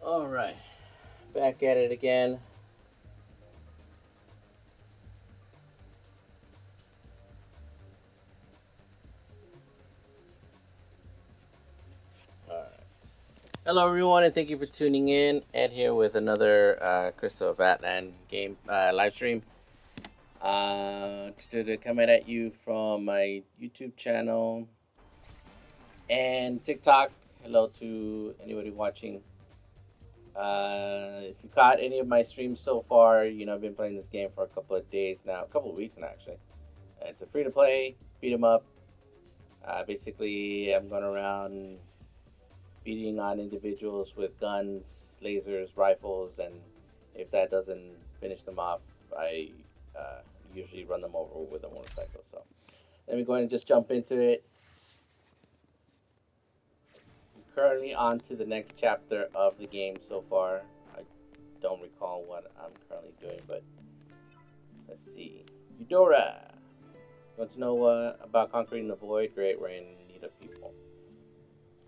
All right, back at it again. All right. Hello, everyone, and thank you for tuning in. Ed here with another Crystal of Atlan game live stream. Coming at you from my YouTube channel and TikTok. Hello to anybody watching. If you caught any of my streams so far, I've been playing this game for a couple of days now, a couple of weeks now, actually. It's a free to play, beat 'em up. Basically, I'm going around beating on individuals with guns, lasers, rifles, and if that doesn't finish them off, I usually run them over with a motorcycle. So let me go ahead and just jump into it. I'm currently on to the next chapter of the game so far. I don't recall what I'm currently doing, but let's see. Eudora. Want to know about conquering the void? Great, we're in need of people.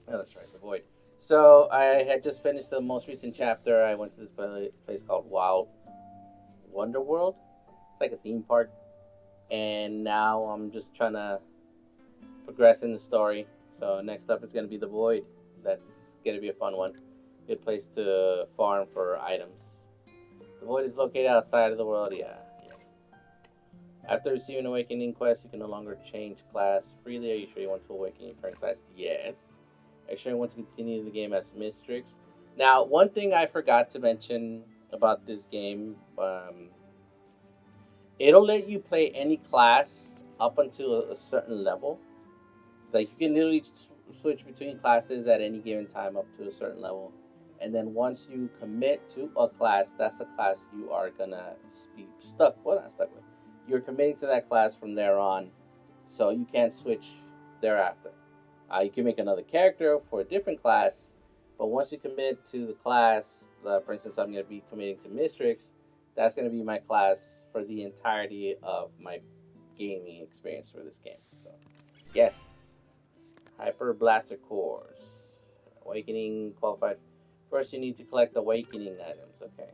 Oh, that's right, the void. So I had just finished the most recent chapter. I went to this place called Wild Wonder World. It's like a theme park, and now I'm just trying to progress in the story. So next up is going to be the void. That's going to be a fun one. Good place to farm for items. The void is located outside of the world. Yeah. After receiving an awakening quest, you can no longer change class freely. Are you sure you want to awaken your current class? Yes. Are you sure you want to continue the game as Mistrix? Now, one thing I forgot to mention about this game, it'll let you play any class up until a certain level. Like, you can literally switch between classes at any given time up to a certain level. And then once you commit to a class, that's the class you are going to be stuck. Well, not stuck with. You're committing to that class from there on, so you can't switch thereafter. You can make another character for a different class, but once you commit to the class, for instance, I'm going to be committing to Mistrix, that's going to be my class for the entirety of my gaming experience for this game. So, yes, Hyper Blaster Cores. Awakening qualified. First, you need to collect awakening items. Okay.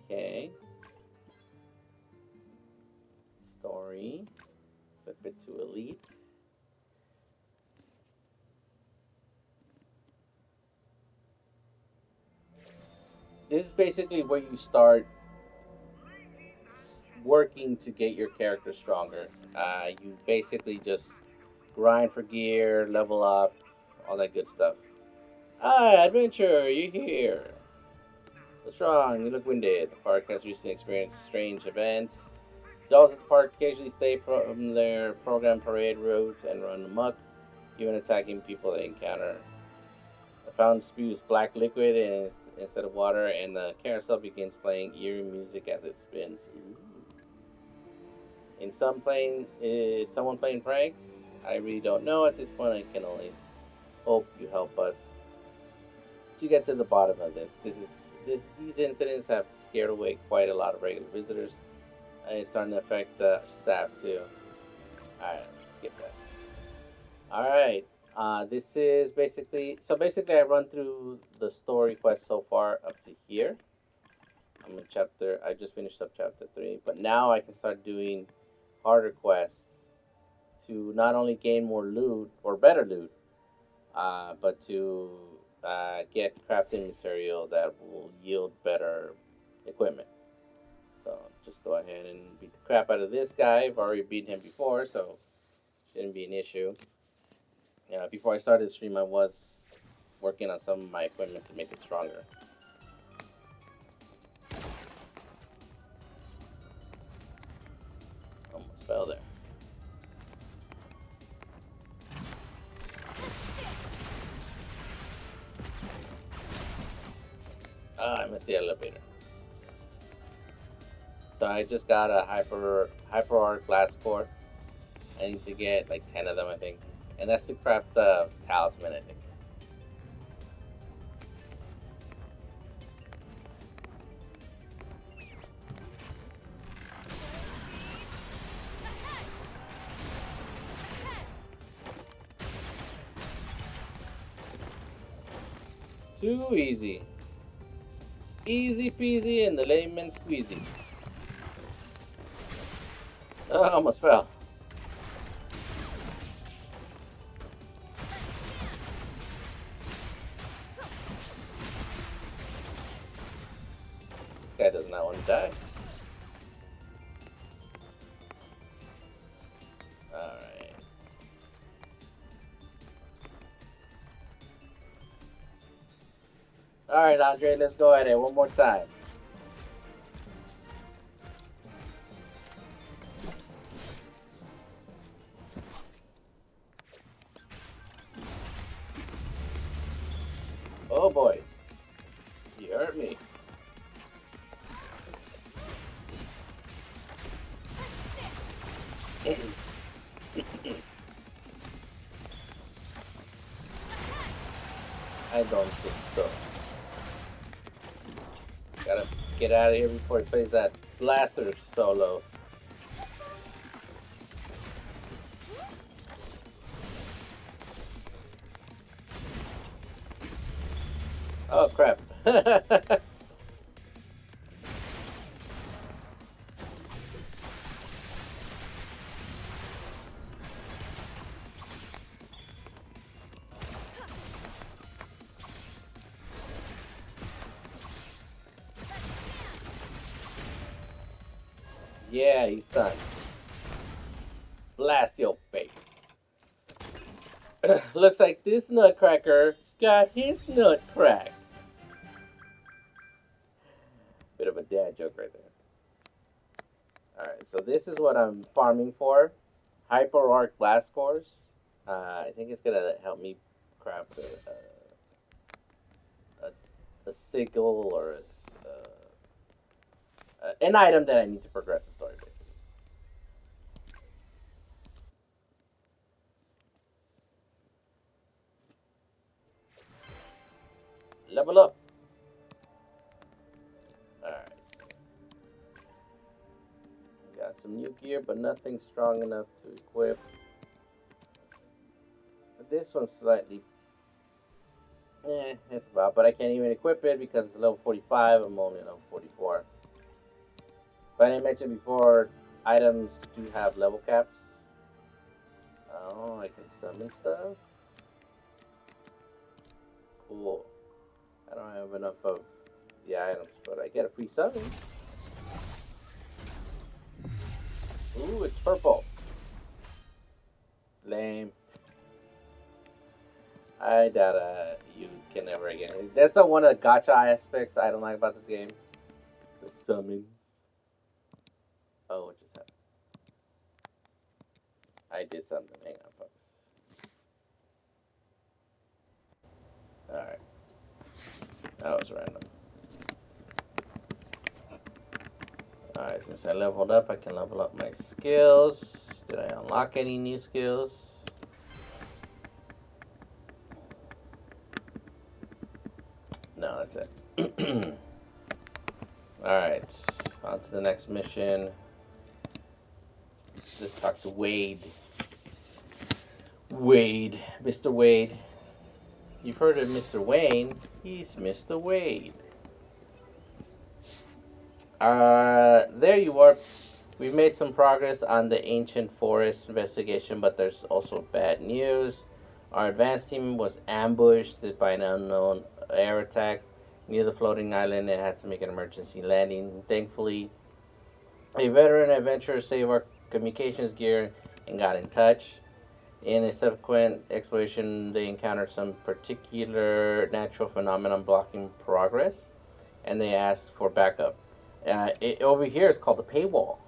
Okay. Story. Flip it to Elite. This is basically where you start working to get your character stronger. You basically just grind for gear, level up, all that good stuff. Hi, adventure, you here? What's wrong? You look winded. The park has recently experienced strange events. Dolls at the park occasionally stay from their program parade routes and run amok, even attacking people they encounter. The fountain spews black liquid instead of water, and the carousel begins playing eerie music as it spins. Ooh. Is someone playing pranks? I really don't know at this point. I can only hope you help us to get to the bottom of this. These incidents have scared away quite a lot of regular visitors. It's starting to affect the staff too. Alright, skip that. Alright, this is basically I run through the story quest so far up to here. I just finished up chapter 3, but now I can start doing harder quests to not only gain more loot or better loot, but to get crafting material that will yield better equipment. So just go ahead and beat the crap out of this guy. I've already beaten him before, so shouldn't be an issue. Before I started the stream, I was working on some of my equipment to make it stronger. Almost fell there. I missed the elevator. So I just got a hyper arc glass core. I need to get like 10 of them, I think. And that's to craft the talisman, I think. Too easy. Easy peasy and the lemon squeezies. Oh, I almost fell. This guy does not want to die. Alright. Alright, Andre, let's go at it one more time. Oh boy. You hurt me. I don't think so. Gotta get out of here before he plays that blaster solo. Oh crap. Yeah, he's done. Blast your face. Looks like this nutcracker got his nut cracked. Bit of a dad joke right there. Alright, so this is what I'm farming for. Hyper Arc Blast Cores. I think it's gonna help me craft a sigil or an item that I need to progress the story, basically. Level up. Alright. Got some new gear, but nothing strong enough to equip. This one's slightly... it's about, but I can't even equip it because it's level 45. I'm only level 44. But I mentioned before, items do have level caps. Oh, I can summon stuff. Cool. I don't have enough of the items, but I get a free summon. Ooh, it's purple. Lame. I doubt you can never again. That's not one of the gacha aspects I don't like about this game. The summons. Oh, what just happened? I did something. Hang on, folks. Alright. That was random. Alright, since I leveled up, I can level up my skills. Did I unlock any new skills? No, that's it. Alright, on to the next mission. Let's talk to Wade. Wade. Mr. Wade. You've heard of Mr. Wayne. He's Mr. Wade. There you are. We've made some progress on the ancient forest investigation, but there's also bad news. Our advance team was ambushed by an unknown air attack near the floating island and had to make an emergency landing. Thankfully, a veteran adventurer saved our communications gear and got in touch. In a subsequent exploration, they encountered some particular natural phenomenon blocking progress, and they asked for backup. Over here, it's called the paywall.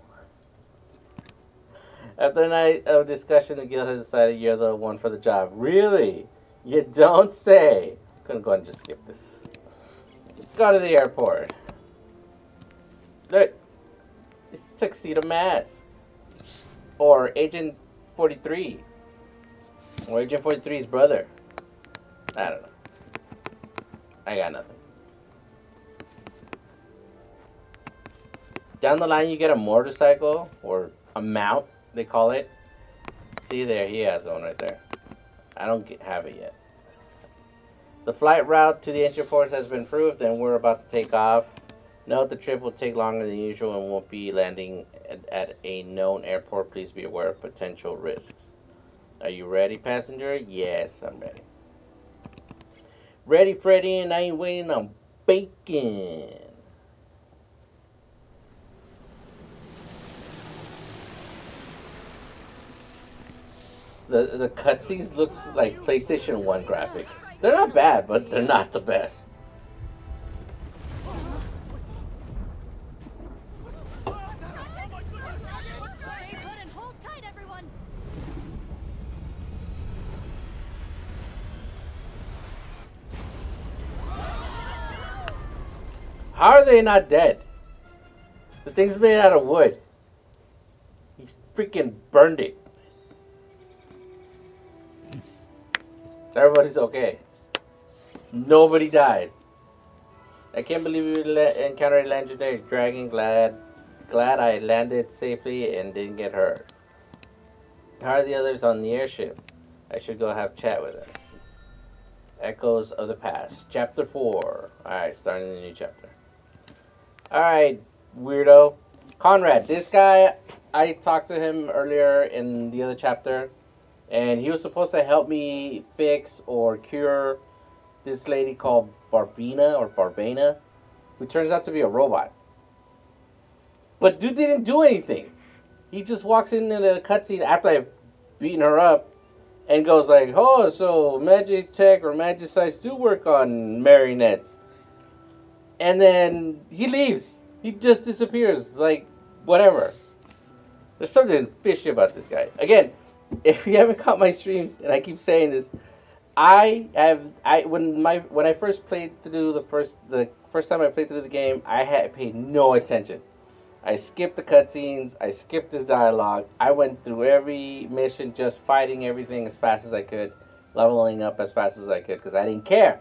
After a night of discussion, the guild has decided you're the one for the job. Really? You don't say. Couldn't go ahead and just skip this. Let's go to the airport. Look, it's Tuxedo Mask. Or Agent 43. Or Agent 43's brother. I don't know. I got nothing. Down the line, you get a motorcycle, or a mount, they call it. See there, he has one right there. I don't have it yet. The flight route to the entry ports has been proved, and we're about to take off. Note the trip will take longer than usual and won't be landing at a known airport. Please be aware of potential risks. Are you ready, passenger? Yes, I'm ready. Ready, Freddy, and I ain't waiting on bacon. The cutscenes looks like PlayStation 1 graphics. They're not bad, but they're not the best. How are they not dead? The thing's made out of wood. He freaking burned it. Everybody's okay. Nobody died. I can't believe we encountered a legendary dragon. Glad I landed safely and didn't get hurt. How are the others on the airship? I should go have chat with them. Echoes of the Past, Chapter 4. Alright, starting the new chapter. Alright, weirdo. Conrad, this guy, I talked to him earlier in the other chapter, and he was supposed to help me fix or cure this lady called Barbana, who turns out to be a robot. But dude didn't do anything. He just walks into the cutscene after I've beaten her up and goes like, oh, so magic tech or magicites do work on marionettes. And then he leaves. He just disappears. Like, whatever. There's something fishy about this guy. Again, if you haven't caught my streams, and I keep saying this, when I first played through the first time I played through the game, I had paid no attention. I skipped the cutscenes. I skipped this dialogue. I went through every mission, just fighting everything as fast as I could, leveling up as fast as I could, because I didn't care.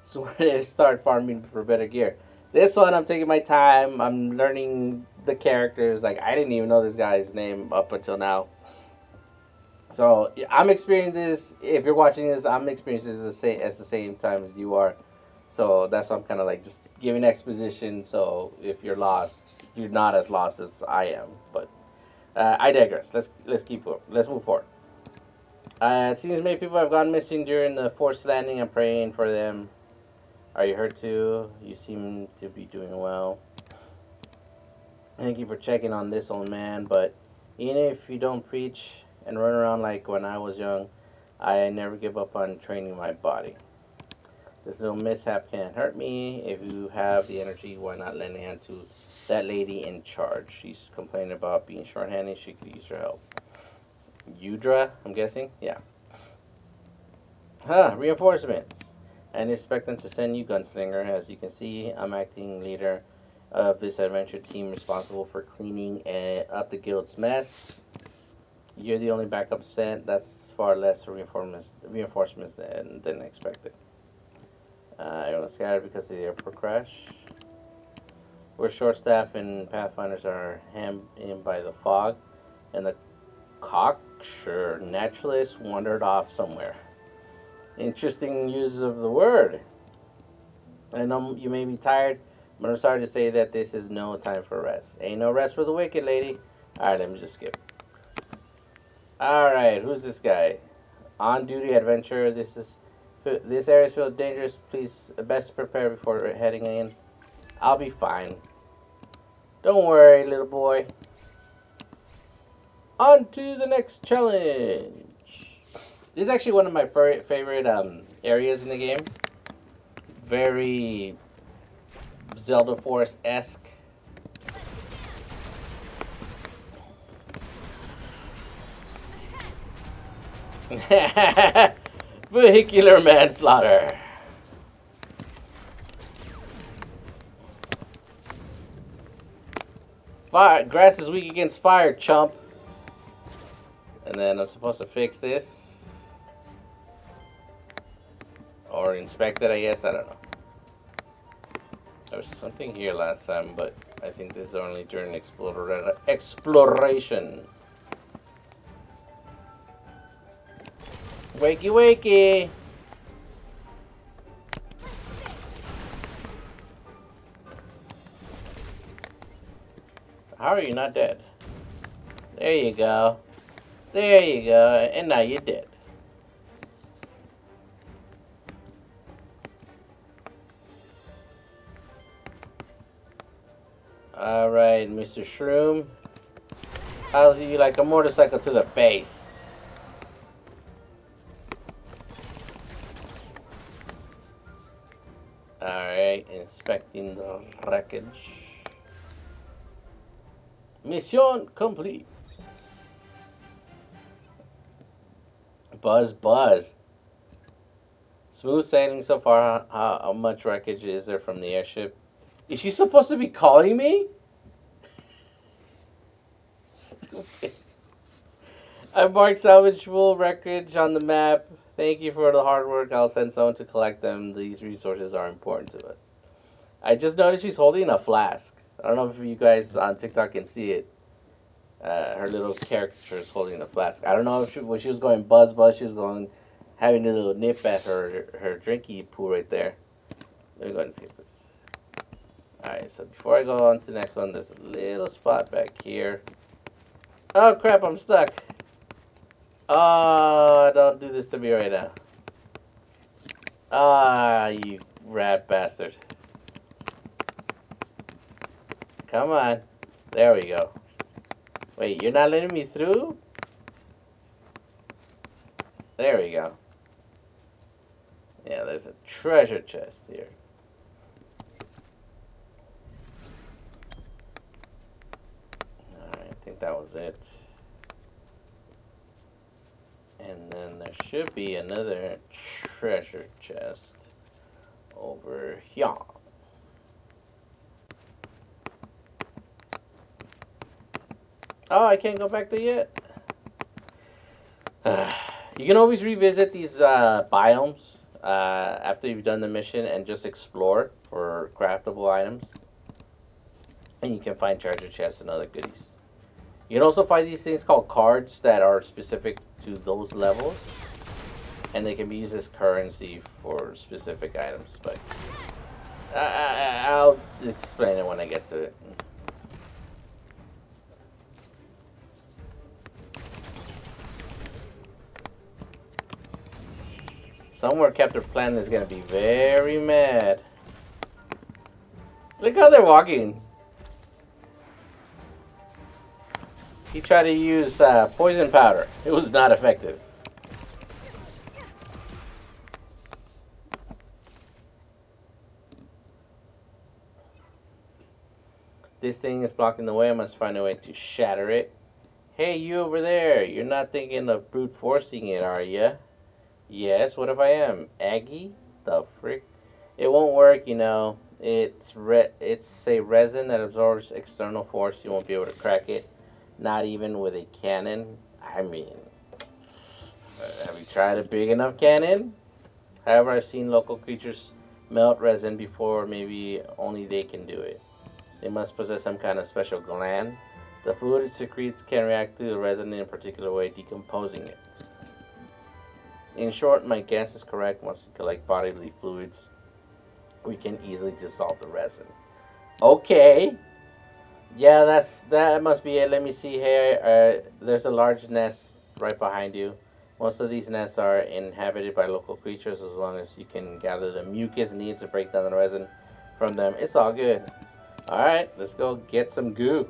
So when I start farming for better gear. This one, I'm taking my time. I'm learning the characters. Like, I didn't even know this guy's name up until now. So I'm experiencing this. If you're watching this, I'm experiencing this at the same time as you are. So that's why I'm kind of like just giving exposition. So if you're lost, you're not as lost as I am. But I digress. Let's move forward. It seems many people have gone missing during the forced landing. I'm praying for them. Are you hurt too? You seem to be doing well. Thank you for checking on this old man. But even if you don't preach and run around like when I was young, I never give up on training my body. This little mishap can't hurt me. If you have the energy, why not lend a hand to that lady in charge? She's complaining about being short-handed. She could use your help. Udra, I'm guessing? Yeah. Reinforcements. I didn't expect them to send you, Gunslinger. As you can see, I'm acting leader of this adventure team responsible for cleaning up the guild's mess. You're the only backup sent. That's far less reinforcements than expected. Everyone's scattered because of the airport crash. We're short-staffed and Pathfinders are hemmed in by the fog, and the cocksure naturalist wandered off somewhere. Interesting use of the word. I know you may be tired, but I'm sorry to say that this is no time for rest. Ain't no rest for the wicked, lady. Alright, let me just skip. Alright, who's this guy? On duty adventure. This area is filled dangerous. Please best prepare before heading in. I'll be fine. Don't worry, little boy. On to the next challenge. This is actually one of my favorite areas in the game. Very Zelda Forest-esque. Vehicular manslaughter. Fire. Grass is weak against fire, chump. And then I'm supposed to fix this. Or inspect it, I guess. I don't know. There was something here last time, but I think this is only during exploration. Wakey, wakey. How are you not dead? There you go. There you go. And now you're dead. Alright, Mr. Shroom. How's you like a motorcycle to the base? Alright, inspecting the wreckage. Mission complete. Buzz. Smooth sailing so far. How much wreckage is there from the airship? Is she supposed to be calling me? Stupid. I marked salvageable wreckage on the map. Thank you for the hard work. I'll send someone to collect them. These resources are important to us. I just noticed she's holding a flask. I don't know if you guys on TikTok can see it. Her little character is holding a flask. I don't know if when she was going buzz, she was going having a little nip at her drinky poo right there. Let me go ahead and skip this. Alright, so before I go on to the next one, there's a little spot back here. Oh crap, I'm stuck. Oh, don't do this to me right now. Ah, you rat bastard. Come on. There we go. Wait, you're not letting me through? There we go. Yeah, there's a treasure chest here. Alright, I think that was it. And then there should be another treasure chest over here. Oh, I can't go back there yet. You can always revisit these biomes after you've done the mission and just explore for craftable items. And you can find treasure chests and other goodies. You can also find these things called cards that are specific to those levels. And they can be used as currency for specific items. But I'll explain it when I get to it. Somewhere Captain Planet is going to be very mad. Look how they're walking. He tried to use poison powder. It was not effective. This thing is blocking the way. I must find a way to shatter it. Hey, you over there. You're not thinking of brute forcing it, are you? Yes, what if I am? Aggie? The frick? It won't work, you know. It's a resin that absorbs external force. You won't be able to crack it. Not even with a cannon. I mean, have you tried a big enough cannon? However, I've seen local creatures melt resin before. Maybe only they can do it. They must possess some kind of special gland. The fluid it secretes can react to the resin in a particular way, decomposing it. In short, my guess is correct. Once you collect bodily fluids, we can easily dissolve the resin. Okay. Yeah, that must be it. Let me see here. There's a large nest right behind you. Most of these nests are inhabited by local creatures. As long as you can gather the mucus needed to break down the resin from them, it's all good. Alright, let's go get some goo.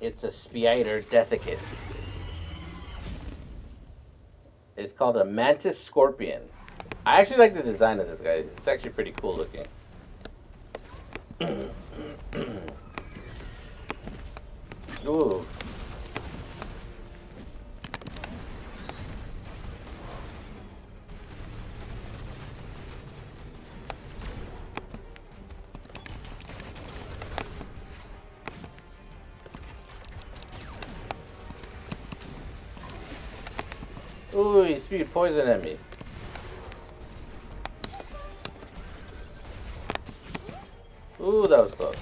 It's a spider deathicus. It's called a mantis scorpion. I actually like the design of this guy. It's actually pretty cool looking. Ooh. Ooh, he spewed poison at me. Ooh, that was close.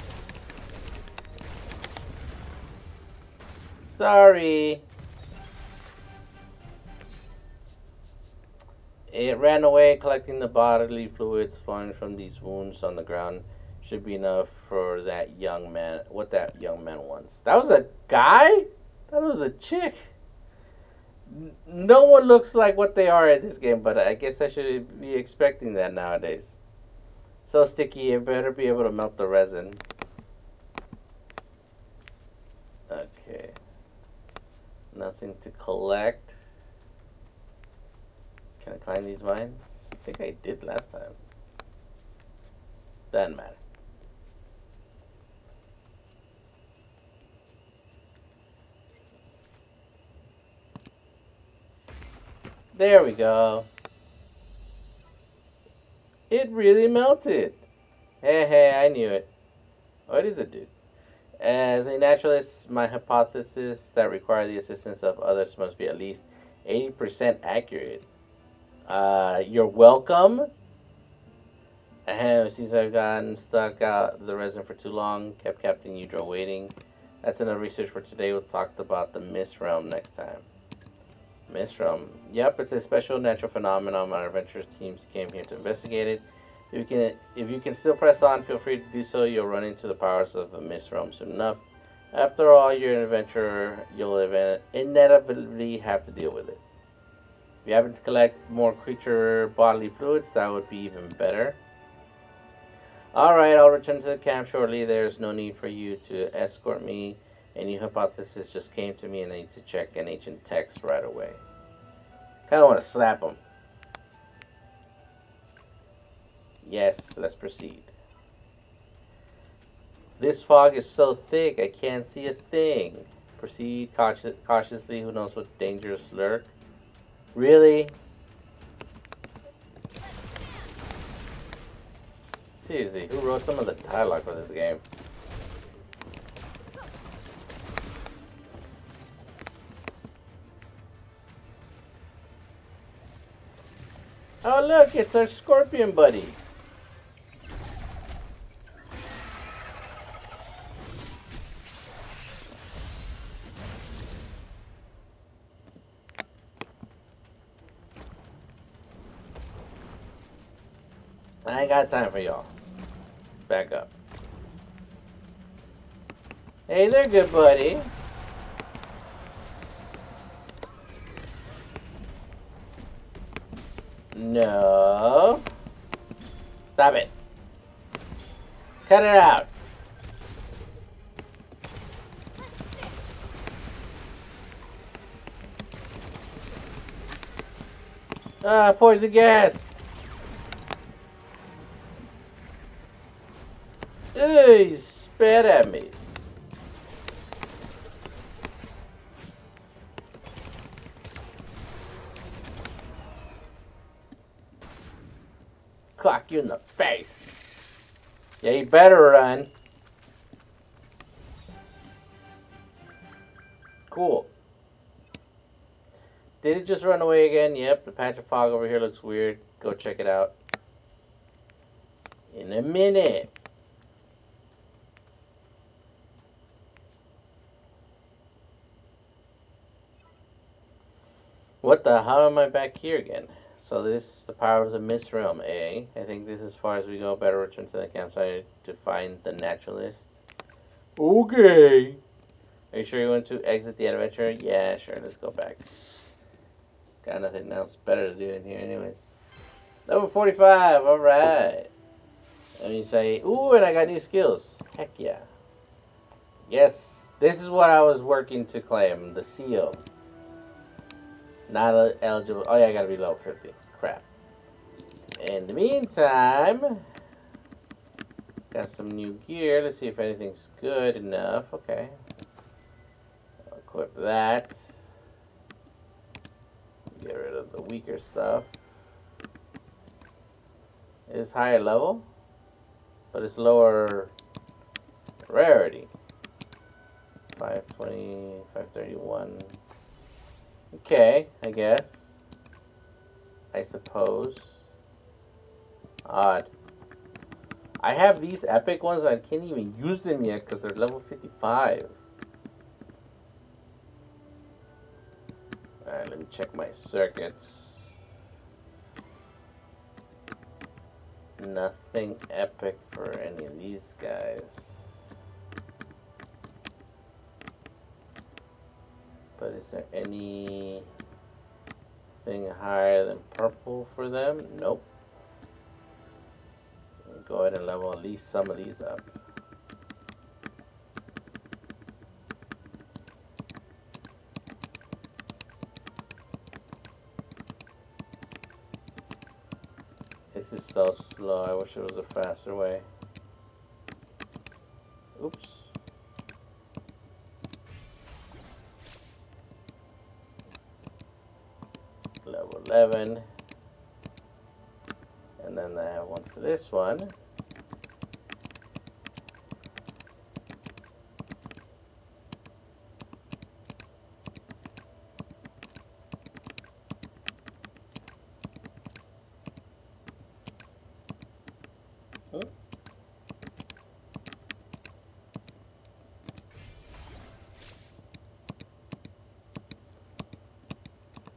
Sorry. It ran away, collecting the bodily fluids flowing from these wounds on the ground. Should be enough for that young man. What that young man wants. That was a guy? That was a chick. No one looks like what they are in this game, but I guess I should be expecting that nowadays. So sticky, it better be able to melt the resin. Okay. Nothing to collect. Can I climb these vines? I think I did last time. Doesn't matter. There we go. It really melted. Hey, I knew it. Oh, it is a dude. As a naturalist, my hypothesis that require the assistance of others must be at least 80% accurate. You're welcome. Ahem, since I've gotten stuck out the resin for too long, kept Captain Udro waiting. That's enough research for today. We'll talk about the Mist Realm next time. Mist Realm. Yep, it's a special natural phenomenon. My adventurers teams came here to investigate it. If you can still press on, feel free to do so. You'll run into the powers of the Mist Realm soon enough. After all, you're an adventurer. You'll inevitably have to deal with it. If you happen to collect more creature bodily fluids, that would be even better. Alright, I'll return to the camp shortly. There's no need for you to escort me. A new hypothesis just came to me and I need to check an ancient text right away. Kinda want to slap him. Yes, let's proceed. This fog is so thick I can't see a thing. Proceed cautiously, who knows what dangers lurk. Really? Seriously, who wrote some of the dialogue for this game? Oh look, it's our scorpion buddy. I ain't got time for y'all. Back up. Hey there, good buddy. No. Stop it. Cut it out. Poison gas. He spat at me. Clock you in the face. Yeah, you better run. Cool. Did it just run away again? Yep, the patch of fog over here looks weird. Go check it out. In a minute. What the? How am I back here again? So this is the power of the Mist Realm, eh? I think this is as far as we go. Better return to the campsite to find the naturalist. Okay. Are you sure you want to exit the adventure? Yeah, sure. Let's go back. Got nothing else better to do in here anyways. Level 45. Alright. Let me say, ooh, and I got new skills. Heck yeah. Yes, this is what I was working to claim. The seal. Not eligible. Oh yeah, I gotta be level 50. Crap. In the meantime, got some new gear. Let's see if anything's good enough. Okay. I'll equip that. Get rid of the weaker stuff. It's higher level, but it's lower rarity. 520, 531. Okay, I guess. I suppose. Odd. I have these epic ones, but I can't even use them yet because they're level 55. Alright, let me check my circuits. Nothing epic for any of these guys. But is there anything higher than purple for them? Nope. Go ahead and level at least some of these up. This is so slow. I wish it was a faster way. Oops. Level 11. And then I have one for this one.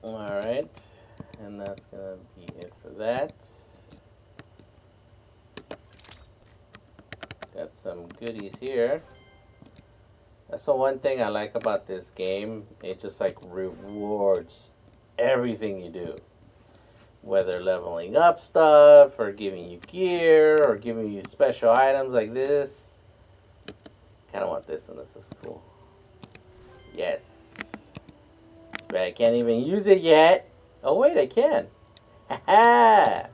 Alright, and that's gonna be it for that. Got some goodies here. That's the one thing I like about this game. It just like rewards everything you do. Whether leveling up stuff, or giving you gear, or giving you special items like this. Kinda want this one, this is cool. Yes. But I can't even use it yet. Oh wait, I can. Haha!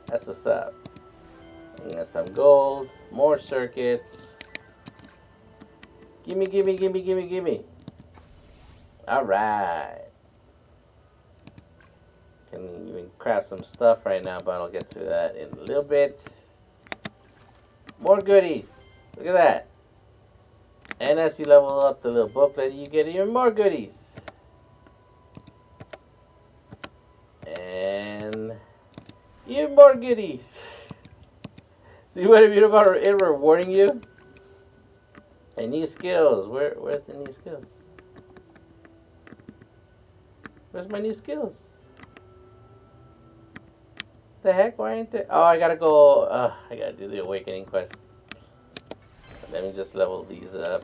That's what's up. We got some gold, more circuits. Gimme, gimme, gimme, gimme, gimme. Alright. Can even craft some stuff right now, but I'll get to that in a little bit. More goodies. Look at that. And as you level up the little booklet, you get even more goodies. And even more goodies. See what I mean about it rewarding you? And new skills. Where's the new skills? Where's my new skills? The heck? Why ain't there? Oh, I gotta go. I gotta do the awakening quest. Let me just level these up.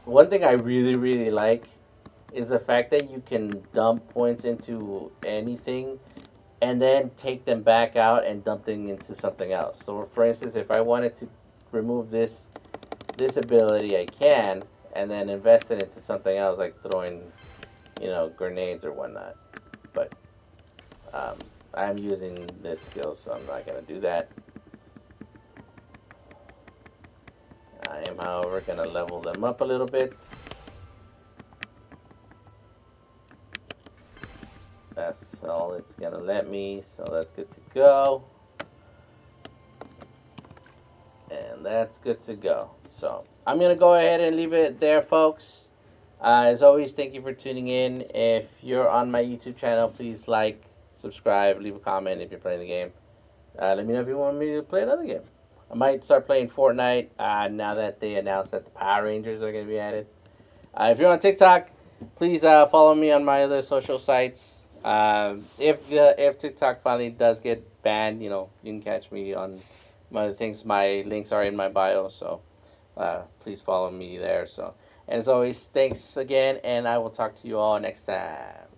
One thing I really like is the fact that you can dump points into anything and then take them back out and dump them into something else. So for instance, if I wanted to remove this ability, I can, and then invest it into something else, like throwing, grenades or whatnot. But I'm using this skill, so I'm not gonna do that. I am, however, gonna level them up a little bit. That's all it's gonna let me, so that's good to go. And that's good to go. So I'm gonna go ahead and leave it there, folks. As always, thank you for tuning in. If you're on my YouTube channel, please like, subscribe, leave a comment if you're playing the game. Let me know if you want me to play another game. I might start playing Fortnite now that they announced that the Power Rangers are going to be added. If you're on TikTok, please follow me on my other social sites. If TikTok finally does get banned, you can catch me on my other things. My links are in my bio, so please follow me there. So, and as always, thanks again, and I will talk to you all next time.